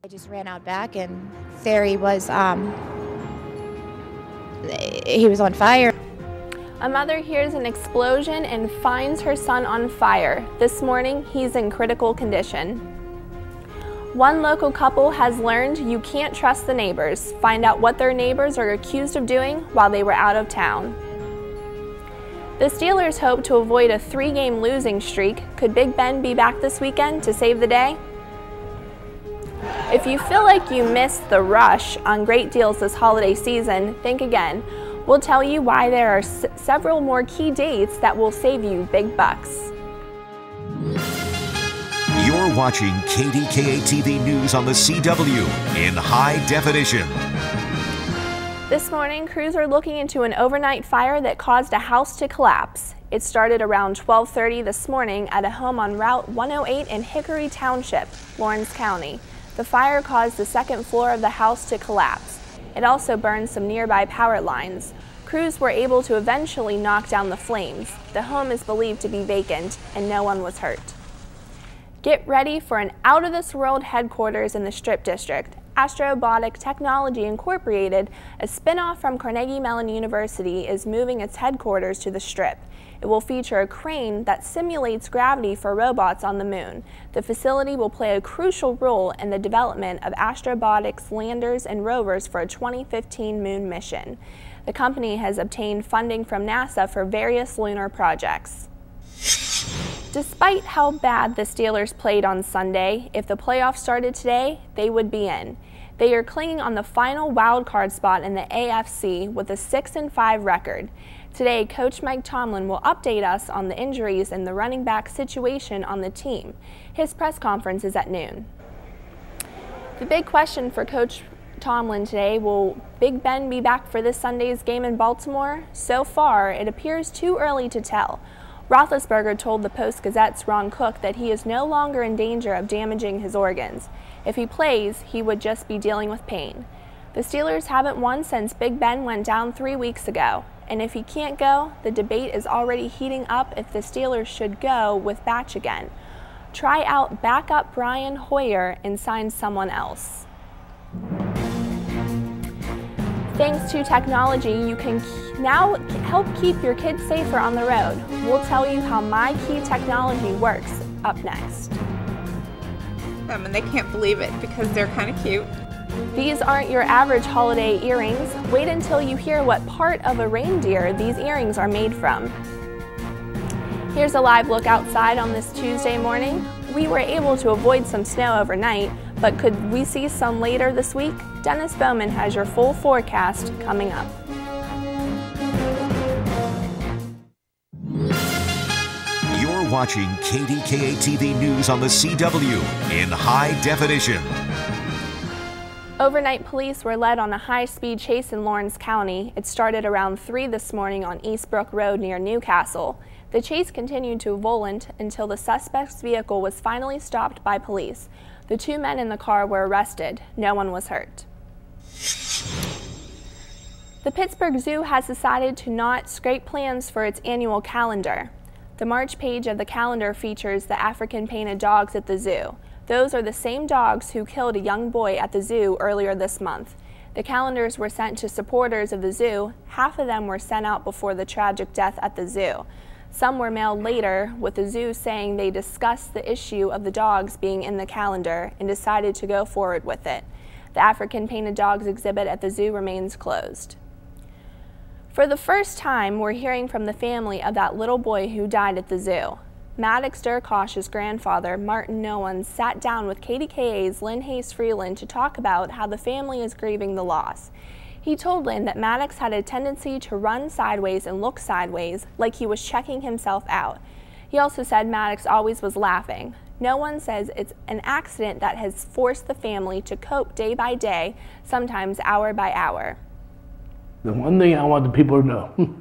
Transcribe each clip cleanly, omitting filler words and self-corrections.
I just ran out back and there he was on fire. A mother hears an explosion and finds her son on fire. This morning, he's in critical condition. One local couple has learned you can't trust the neighbors. Find out what their neighbors are accused of doing while they were out of town. The Steelers hope to avoid a 3-game losing streak. Could Big Ben be back this weekend to save the day? If you feel like you missed the rush on great deals this holiday season, think again. We'll tell you why there are several more key dates that will save you big bucks. You're watching KDKA-TV News on the CW in high definition. This morning, crews are looking into an overnight fire that caused a house to collapse. It started around 12:30 this morning at a home on Route 108 in Hickory Township, Lawrence County. The fire caused the second floor of the house to collapse. It also burned some nearby power lines. Crews were able to eventually knock down the flames. The home is believed to be vacant and no one was hurt. Get ready for an out-of-this-world headquarters in the Strip District. Astrobotic Technology Incorporated, a spin-off from Carnegie Mellon University, is moving its headquarters to the Strip. It will feature a crane that simulates gravity for robots on the moon. The facility will play a crucial role in the development of Astrobotic's landers and rovers for a 2015 moon mission. The company has obtained funding from NASA for various lunar projects. Despite how bad the Steelers played on Sunday, if the playoffs started today, they would be in. They are clinging on the final wild card spot in the AFC with a 6-5 record. Today, Coach Mike Tomlin will update us on the injuries and the running back situation on the team. His press conference is at noon. The big question for Coach Tomlin today: will Big Ben be back for this Sunday's game in Baltimore? So far, it appears too early to tell. Roethlisberger told the Post-Gazette's Ron Cook that he is no longer in danger of damaging his organs. If he plays, he would just be dealing with pain. The Steelers haven't won since Big Ben went down 3 weeks ago. And if he can't go, the debate is already heating up if the Steelers should go with Batch again. Try out backup Brian Hoyer and sign someone else. Thanks to technology, you can now help keep your kids safer on the road. We'll tell you how My Key technology works up next. And they can't believe it because they're kind of cute. These aren't your average holiday earrings. Wait until you hear what part of a reindeer these earrings are made from. Here's a live look outside on this Tuesday morning. We were able to avoid some snow overnight, but could we see some later this week? Dennis Bowman has your full forecast coming up. You're watching KDKA-TV News on the CW in high definition. Overnight police were led on a high-speed chase in Lawrence County. It started around 3 this morning on Eastbrook Road near Newcastle. The chase continued to Volant until the suspect's vehicle was finally stopped by police. The 2 men in the car were arrested. No one was hurt. The Pittsburgh Zoo has decided to not scrape plans for its annual calendar. The March page of the calendar features the African painted dogs at the zoo. Those are the same dogs who killed a young boy at the zoo earlier this month. The calendars were sent to supporters of the zoo. Half of them were sent out before the tragic death at the zoo. Some were mailed later, with the zoo saying they discussed the issue of the dogs being in the calendar and decided to go forward with it. The African painted dogs exhibit at the zoo remains closed. For the first time, we're hearing from the family of that little boy who died at the zoo. Maddox Durkosh's grandfather, Martin Nowens, sat down with KDKA's Lynn Hayes Freeland to talk about how the family is grieving the loss. He told Lynn that Maddox had a tendency to run sideways and look sideways, like he was checking himself out. He also said Maddox always was laughing. No one says it's an accident that has forced the family to cope day by day, sometimes hour by hour. The one thing I want the people to know,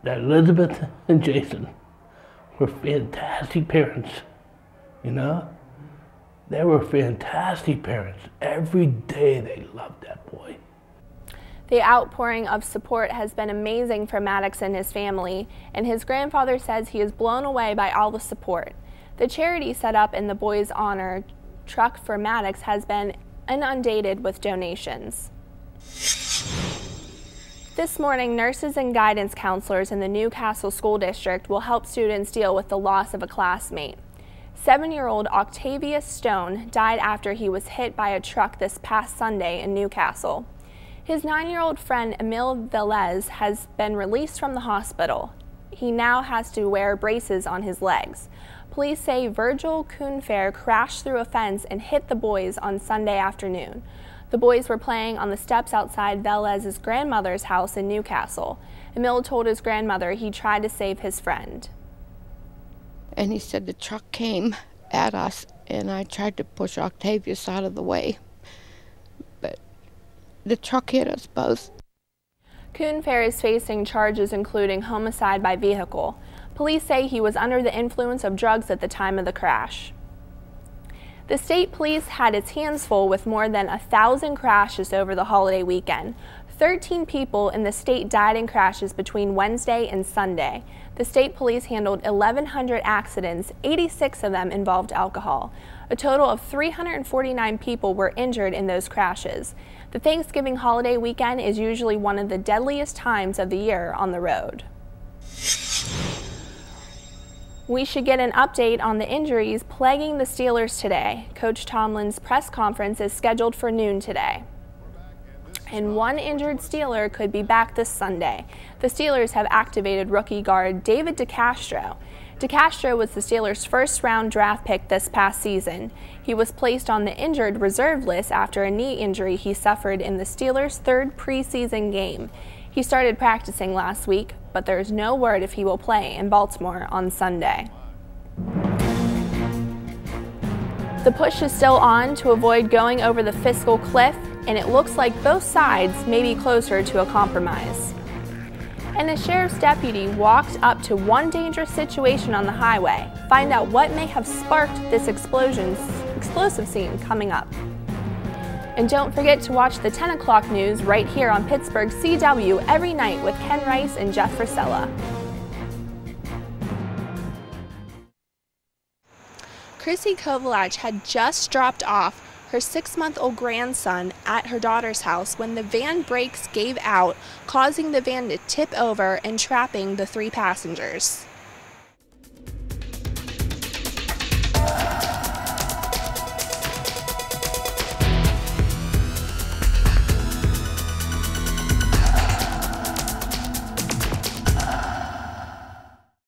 that Elizabeth and Jason were fantastic parents, you know? They were fantastic parents. Every day they loved that boy. The outpouring of support has been amazing for Maddox and his family, and his grandfather says he is blown away by all the support. The charity set up in the boy's honor truck for Maddox has been inundated with donations. This morning, nurses and guidance counselors in the Newcastle School District will help students deal with the loss of a classmate. 7-year-old Octavius Stone died after he was hit by a truck this past Sunday in Newcastle. His 9-year-old friend Emil Velez has been released from the hospital. He now has to wear braces on his legs. Police say Virgil Coonfair crashed through a fence and hit the boys on Sunday afternoon. The boys were playing on the steps outside Velez's grandmother's house in Newcastle. Emil told his grandmother he tried to save his friend. And he said the truck came at us, and I tried to push Octavius out of the way. But the truck hit us both. Coonfair is facing charges including homicide by vehicle. Police say he was under the influence of drugs at the time of the crash. The state police had its hands full with more than 1,000 crashes over the holiday weekend. 13 people in the state died in crashes between Wednesday and Sunday. The state police handled 1,100 accidents, 86 of them involved alcohol. A total of 349 people were injured in those crashes. The Thanksgiving holiday weekend is usually one of the deadliest times of the year on the road. We should get an update on the injuries plaguing the Steelers today. Coach Tomlin's press conference is scheduled for noon today. And one injured Steeler could be back this Sunday. The Steelers have activated rookie guard David DeCastro. DeCastro was the Steelers' first-round draft pick this past season. He was placed on the injured reserve list after a knee injury he suffered in the Steelers' third preseason game. He started practicing last week, but there is no word if he will play in Baltimore on Sunday. The push is still on to avoid going over the fiscal cliff, and it looks like both sides may be closer to a compromise. And a sheriff's deputy walked up to one dangerous situation on the highway. Find out what may have sparked this explosive scene coming up. And don't forget to watch the 10 o'clock news right here on Pittsburgh CW every night with Ken Rice and Jeff Frisella. Chrissy Kovalach had just dropped off her 6-month-old grandson at her daughter's house when the van brakes gave out, causing the van to tip over and trapping the 3 passengers.